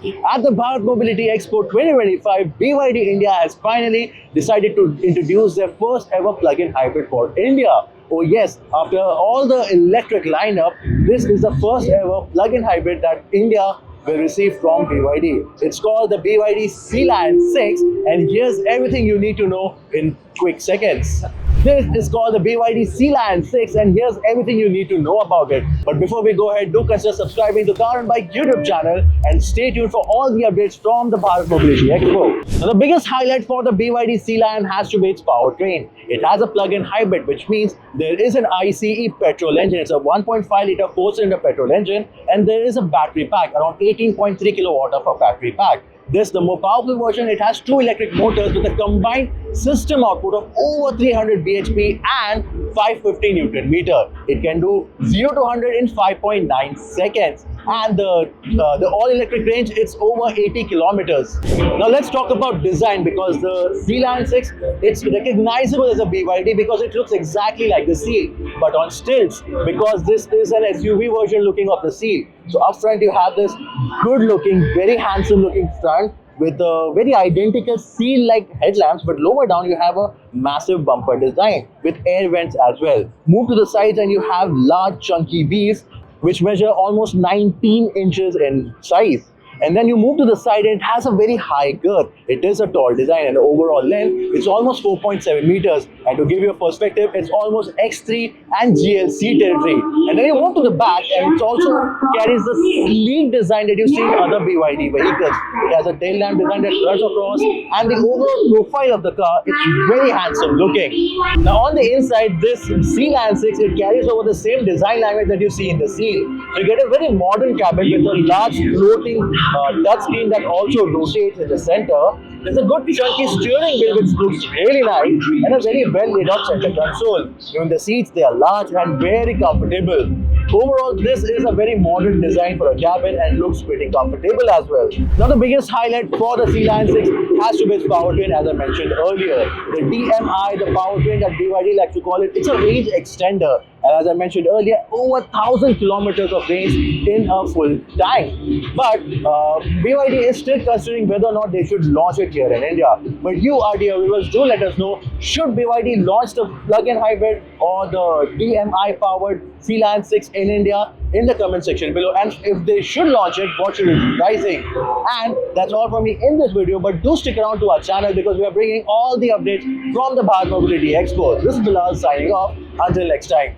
At the Bharat Mobility Expo 2025, BYD India has finally decided to introduce their first ever plug-in hybrid for India. Oh yes, after all the electric lineup, this is the first ever plug-in hybrid that India will receive from BYD. It's called the BYD Sealion 6, and here's everything you need to know in quick seconds. This is called the BYD Sealion 6, and here's everything you need to know about it. But before we go ahead, do consider subscribing to Car and Bike YouTube channel and stay tuned for all the updates from the Bharat Mobility Expo. Now, the biggest highlight for the BYD Sealion has to be its powertrain. It has a plug-in hybrid, which means there is an ICE petrol engine. It's a 1.5 litre 4-cylinder petrol engine, and there is a battery pack, around 18.3 kilowatt of a battery pack. This, the more powerful version, it has two electric motors with a combined system output of over 300 bhp and 550 Newton meter. It can do 0 to 100 in 5.9 seconds. And the all-electric range, it's over 80 kilometers. Now let's talk about design, because the Sealion 6, it's recognizable as a BYD because it looks exactly like the Seal, but on stilts, because this is an SUV version looking of the Seal. So up front you have this good-looking, very handsome-looking front with a very identical Seal-like headlamps, but lower down you have a massive bumper design with air vents as well. Move to the sides and you have large chunky wheels which measure almost 19 inches in size. And then you move to the side and it has a very high girth. It is a tall design, and the overall length is almost 4.7 meters. And to give you a perspective, it's almost X3 and GLC territory. And then you move to the back and it also carries the sleek design that you see in other BYD vehicles. It has a tail lamp design that runs across, and the overall profile of the car, it's very handsome looking. Now on the inside, this Sealion 6, it carries over the same design language that you see in the Seal. So you get a very modern cabin with a large floating touch screen that also rotates in the center. There's a good chunky steering wheel which looks really nice, and a very well laid out center console. Even the seats, they are large and very comfortable. Overall, this is a very modern design for a cabin and looks pretty comfortable as well. Now the biggest highlight for the Sealion 6 has to be its powertrain, as I mentioned earlier. The DMI, the powertrain that BYD likes to call it, it's a range extender. And as I mentioned earlier, over 1,000 kilometers of range in a full tank. But BYD is still considering whether or not they should launch it here in India. But you, our dear viewers, do let us know, should BYD launch the plug-in hybrid or the DMI powered Sealion 6 in India? In the comment section below. And if they should launch it, what should it be pricing? And that's all from me in this video, but do stick around to our channel because we are bringing all the updates from the Bharat Mobility Expo. This is Bilal signing off. Until next time.